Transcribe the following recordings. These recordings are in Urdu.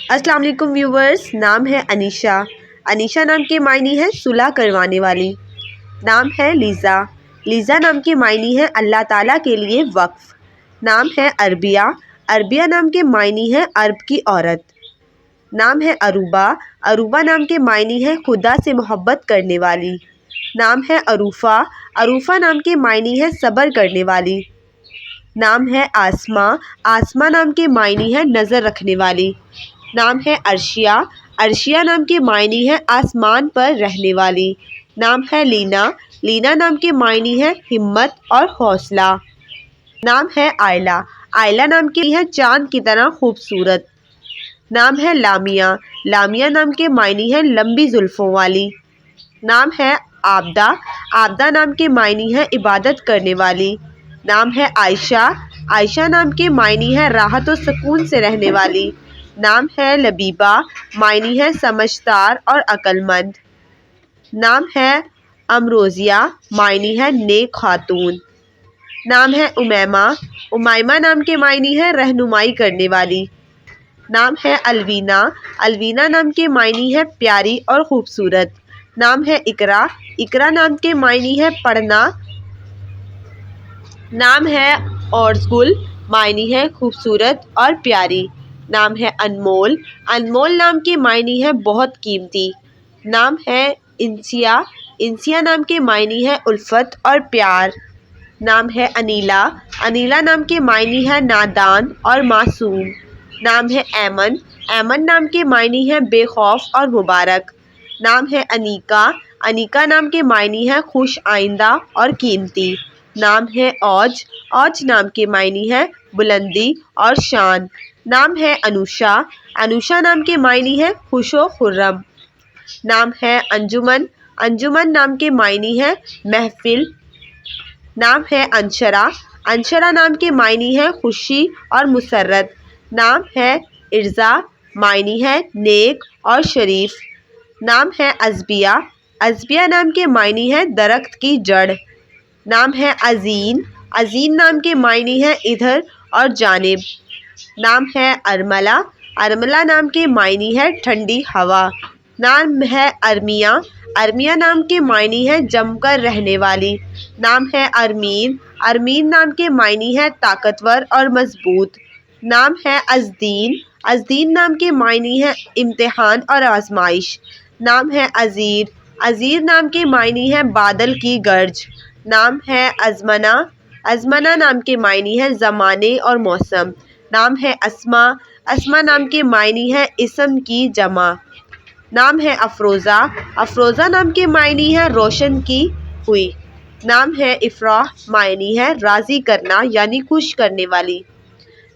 السلام علیکم ویورز، نام ہے انیشا۔ انیشا نام کے معنی ہے صلح کروانے والی۔ نام ہے لیزا۔ لیزا نام کے معنی ہے اللہ تعالیٰ کے لیے وقف۔ نام ہے عربیہ۔ عربیہ نام کے معنی ہے عرب کی عورت۔ نام ہے عروبہ۔ عروبہ نام کے معنی ہے خدا سے محبت کرنے والی۔ نام ہے عروفہ۔ عروفہ نام کے معنی ہے صبر کرنے والی۔ نام ہے آسماں۔ آسماں نام کے معنی ہے نظر رکھنے والی۔ نام ہے عرشیہ۔ عرشیہ نام کے معنی ہے آسمان پر رہنے والی۔ نام ہے لینا۔ لینا نام کے معنی ہے ہمت اور حوصلہ۔ نام ہے آئلہ۔ آئلہ نام کے ہے چاند کی طرح خوبصورت۔ نام ہے لامیہ۔ لامیہ نام کے معنی ہے لمبی زلفوں والی۔ نام ہے عابدہ۔ عابدہ نام کے معنی ہے عبادت کرنے والی۔ نام ہے عائشہ۔ عائشہ نام کے معنی ہے راحت و سکون سے رہنے والی۔ نام ہے لبیبہ۔ معنی ہے سمجھدار اور عقل مند۔ نام ہے امروزیہ۔ معنی ہے نیک خاتون۔ نام ہے امیمہ۔ امیمہ نام کے معنی ہے رہنمائی کرنے والی۔ نام ہے الوینا۔ الوینا نام کے معنی ہے پیاری اور خوبصورت۔ نام ہے اقرا۔ اقرا نام کے معنی ہے پڑھنا۔ نام ہے اورزگل۔ معنی ہے خوبصورت اور پیاری۔ نام ہے انمول۔ انمول نام کے معنی ہے بہت قیمتی۔ نام ہے انسیہ۔ انسیہ نام کے معنی ہے الفت اور پیار۔ نام ہے انیلا۔ انیلا نام کے معنی ہے نادان اور معصوم۔ نام ہے ایمن۔ ایمن نام کے معنی ہے بے خوف اور مبارک۔ نام ہے انیکا۔ انیکا نام کے معنی ہے خوش آئندہ اور قیمتی۔ نام ہے اوج۔ اوج نام کے معنی ہے بلندی اور شان۔ نام ہے انوشا۔ انوشا نام کے معنی ہے خوش و خرم۔ نام ہے انجمن۔ انجمن نام کے معنی ہے محفل۔ نام ہے انشرہ۔ انشرہ نام کے معنی ہے خوشی اور مسرت۔ نام ہے ارزا۔ معنی ہے نیک اور شریف۔ نام ہے ازبیہ۔ ازبیہ نام کے معنی ہے درخت کی جڑ۔ نام ہے عزین۔ عزین نام کے معنی ہے ادھر اور جانب۔ نام ہے ارملہ۔ ارملہ نام کے معنی ہے ٹھنڈی ہوا۔ نام ہے ارمیہ۔ ارمیہ نام کے معنی ہے جم کر رہنے والی۔ نام ہے ارمین۔ ارمین نام کے معنی ہے طاقتور اور مضبوط۔ نام ہے ازدین۔ ازدین نام کے معنی ہے امتحان اور آزمائش۔ نام ہے عزیر۔ عزیر نام کے معنی ہے بادل کی گرج۔ نام ہے ازمنہ۔ ازمنہ نام کے معنی ہے زمانے اور موسم۔ نام ہے اسما۔ اسما نام کے معنی ہے اسم کی جمع۔ نام ہے افروزہ۔ افروزہ نام کے معنی ہے روشن کی ہوئی۔ نام ہے افراح۔ معنی ہے راضی کرنا یعنی خوش کرنے والی۔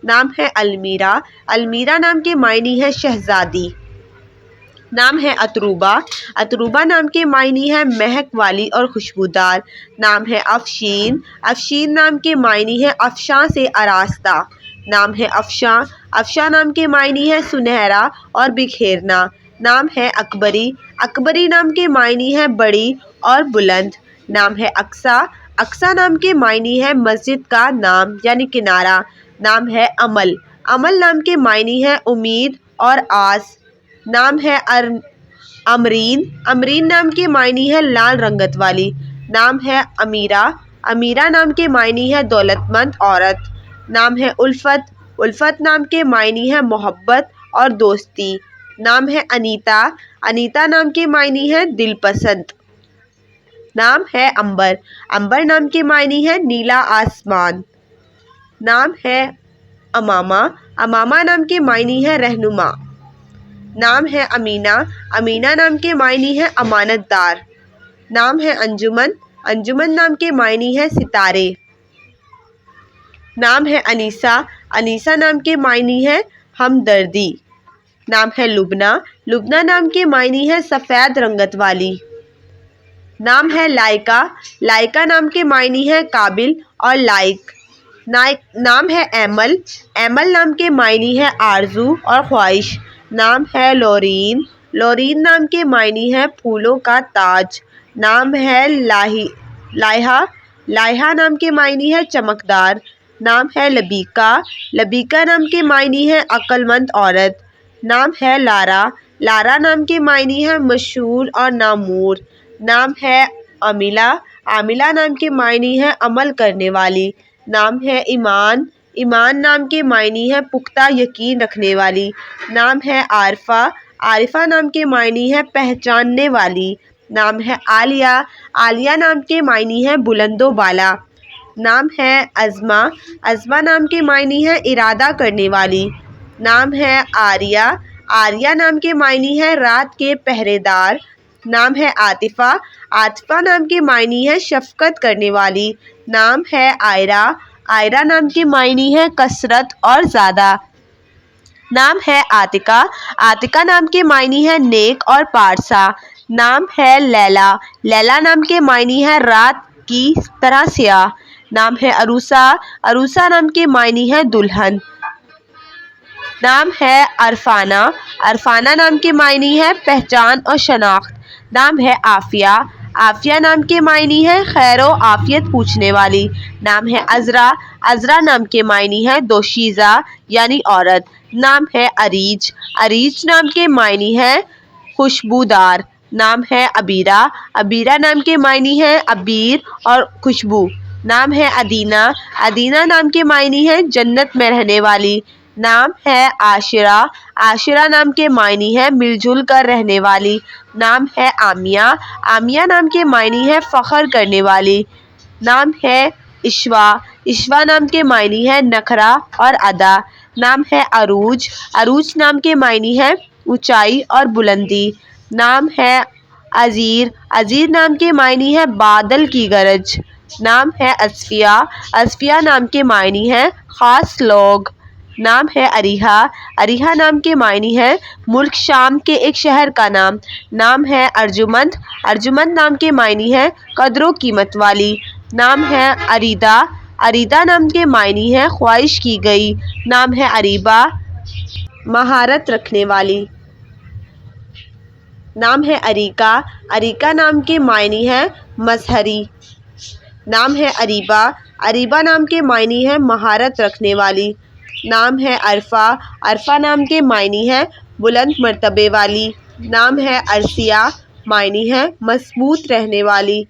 نام ہے المیرا۔ المیرا نام کے معنی ہے شہزادی۔ نام ہے اتروبہ۔ اتروبہ نام کے معنی ہے مہک والی اور خوشبودار۔ نام ہے افشین۔ افشین نام کے معنی ہے افشاں سے آراستہ۔ نام ہے افشاں۔ افشاں نام کے معنی ہے سنہرا اور بکھیرنا۔ نام ہے اکبری۔ اکبری نام کے معنی ہے بڑی اور بلند۔ نام ہے اقصیٰ۔ اقصیٰ نام کے معنی ہے مسجد کا نام یعنی کنارہ۔ نام ہے امل۔ امل نام کے معنی ہے امید اور آس۔ نام ہے امرین۔ امرین نام کے معنی ہے لال رنگت والی۔ نام ہے امیرہ۔ امیرہ نام کے معنی ہے دولت مند عورت۔ نام ہے الفت۔ الفت نام کے معنی ہے محبت اور دوستی۔ نام ہے انیتا۔ انیتا نام کے معنی ہے دل پسند۔ نام ہے امبر۔ امبر نام کے معنی ہے نیلا آسمان۔ نام ہے امامہ۔ امامہ نام کے معنی ہے رہنما۔ نام ہے امینہ۔ امینہ نام کے معنی ہے امانت دار۔ نام ہے انجمن۔ انجمن نام کے معنی ہے ستارے۔ نام ہے انیسہ۔ انیسہ نام کے معنی ہے ہمدردی۔ نام ہے لبنہ۔ لبنہ نام کے معنی ہے سفید رنگت والی۔ نام ہے لائکہ۔ لائکہ نام کے معنی ہے قابل اور لائق۔ نام ہے ایمل۔ ایمل نام کے معنی ہے آرزو اور خواہش۔ نام ہے لورین۔ لورین نام کے معنی ہے پھولوں کا تاج۔ نام ہے لائحہ۔ لائحہ نام کے معنی ہے چمکدار۔ نام ہے لبیکہ۔ لبیکہ نام کے معنی ہے عقل مند عورت۔ نام ہے لارا، لارا نام کے معنی ہے مشہور اور نامور۔ نام ہے عاملہ، عاملہ نام کے معنی ہے عمل کرنے والی۔ نام ہے ایمان، ایمان نام کے معنی ہے پختہ یقین رکھنے والی۔ نام ہے عارفہ، عارفہ نام کے معنی ہے پہچاننے والی۔ نام ہے عالیہ، عالیہ نام کے معنی ہے بلند و بالا۔ نام ہے عظمہ، عظمہ نام کے معنی ہے ارادہ کرنے والی۔ نام ہے آریہ، آریہ نام کے معنی ہے رات کے پہرے دار۔ نام ہے عاطفہ، عاطفہ نام کے معنی ہے شفقت کرنے والی۔ نام ہے آئرہ، آئرہ نام کے معنی ہے کثرت اور زیادہ۔ نام ہے عاتقہ، عاتقہ نام کے معنی ہے نیک اور پارسا۔ نام ہے لیلا، لیلا نام کے معنی ہے رات کی طرح سیاہ۔ نام ہے عروسہ، عروسہ نام کے معنی ہے دلہن۔ نام ہے عرفانہ، عرفانہ نام کے معنی ہے پہچان اور شناخت۔ نام ہے عافیہ، عافیہ نام کے معنی ہے خیر و عافیت پوچھنے والی۔ نام ہے عذرا، عذرا نام کے معنی ہے دوشیزہ یعنی عورت۔ نام ہے عریج، عریج نام کے معنی ہے خوشبودار۔ نام ہے عبیرہ، عبیرہ نام کے معنی ہے عبیر اور خوشبو۔ نام ہے ادینہ، ادینہ نام کے معنی ہے جنت میں رہنے والی۔ نام ہے عاشرہ، عاشرہ نام کے معنی ہے مل جل کر رہنے والی۔ نام ہے عامیہ، عامیہ نام کے معنی ہے فخر کرنے والی۔ نام ہے عشوہ، عشوہ نام کے معنی ہے نخرہ اور ادا۔ نام ہے عروج، عروج نام کے معنی ہے اونچائی اور بلندی۔ نام ہے عذیر، عذیر نام کے معنی ہے بادل کی گرج۔ نام ہے اصفیہ، اصفیہ نام کے معنی ہے خاص لوگ۔ نام ہے اریحہ، اریحہ نام کے معنی ہے ملک شام کے ایک شہر کا نام۔ نام ہے ارجمند، ارجمند نام کے معنی ہے قدر و قیمت والی۔ نام ہے اریدہ، اریدہ نام کے معنی ہے خواہش کی گئی۔ نام ہے اریبہ، مہارت رکھنے والی۔ نام ہے اریکہ، اریکہ نام کے معنی ہے مظہری۔ نام ہے اریبہ، اریبہ نام کے معنی ہے مہارت رکھنے والی۔ نام ہے عرفہ، عرفہ نام کے معنی ہے بلند مرتبے والی۔ نام ہے ارسیہ، معنی ہے مضبوط رہنے والی۔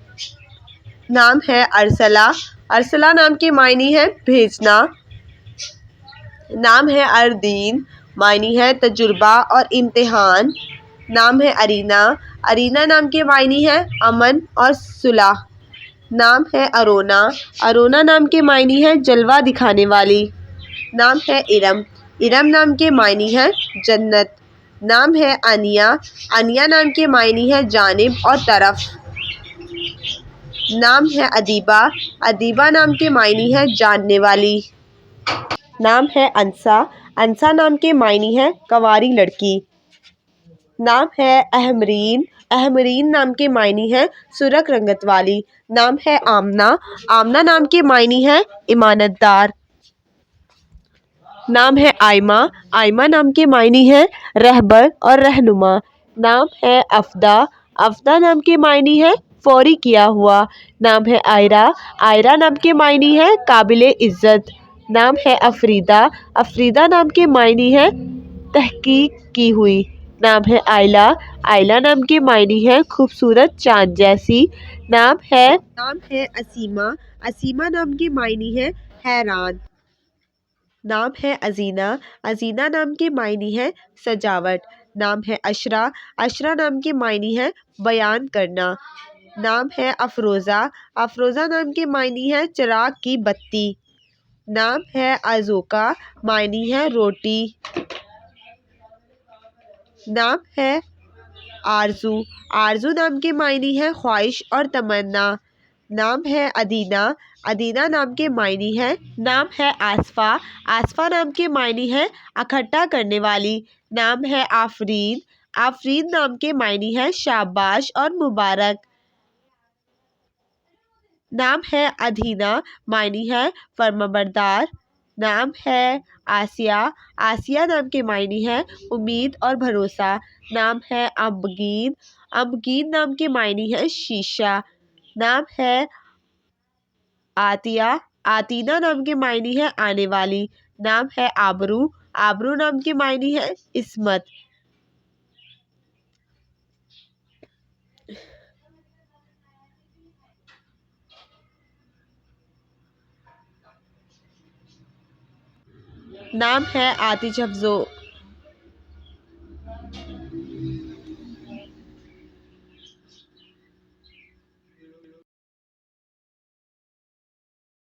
نام ہے ارسلہ، ارسلہ نام کے معنی ہے بھیجنا۔ نام ہے اردین، معنی ہے تجربہ اور امتحان۔ نام ہے ارینا، ارینا نام کے معنی ہے امن اور صلح۔ نام ہے ارونا، ارونا نام کے معنی ہے جلوہ دکھانے والی۔ نام ہے ارم، ارم نام کے معنی ہے جنت۔ نام ہے انیا، انیا نام کے معنی ہے جانب اور طرف۔ نام ہے ادیبہ، ادیبہ نام کے معنی ہے جاننے والی۔ نام ہے انسا، انسا نام کے معنی ہے کنواری لڑکی۔ نام ہے احمرین، احمرین نام کے معنی ہے سرخ رنگت والی۔ نام ہے آمنہ، آمنہ نام کے معنی ہے امانت دار۔ نام ہے آئمہ، آئمہ نام کے معنی ہے رہبر اور رہنما۔ نام ہے افدیٰ، افدیٰ نام کے معنی ہے فوری کیا ہوا۔ نام ہے آئرہ، آئرہ نام کے معنی ہے قابل عزت۔ نام ہے افریدہ، افریدہ نام کے معنی ہے تحقیق کی ہوئی۔ نام ہے آئلہ، آئلہ نام کے معنی ہے خوبصورت چاند جیسی۔ نام ہے اسیمہ، اسیمہ نام کے معنی ہے حیران۔ نام ہے ازینہ، ازینہ نام کے معنی ہے سجاوٹ۔ نام ہے عشرہ، عشرہ نام کے معنی ہے بیان کرنا۔ نام ہے افروزہ، افروزہ نام کے معنی ہے چراغ کی بتی۔ نام ہے آذوقہ، معنی ہے روٹی۔ نام ہے آرزو، آرزو نام کے معنی ہے خواہش اور تمنا۔ نام ہے ادینہ، ادینہ نام کے معنی ہے نام ہے آصفہ، آصفہ نام کے معنی ہے اکٹھا کرنے والی۔ نام ہے آفرین، آفرین نام کے معنی ہے شاباش اور مبارک۔ نام ہے ادھینہ، معنی ہے فرمانبردار۔ نام ہے آسیہ، آسیہ نام کے معنی ہے امید اور بھروسہ۔ نام ہے امبگین، امبگین نام کے معنی ہے شیشہ۔ نام ہے آتیہ، آتینہ نام کے معنی ہے آنے والی۔ نام ہے آبرو، آبرو نام کے معنی ہے عصمت۔ نام ہے آتش افزوں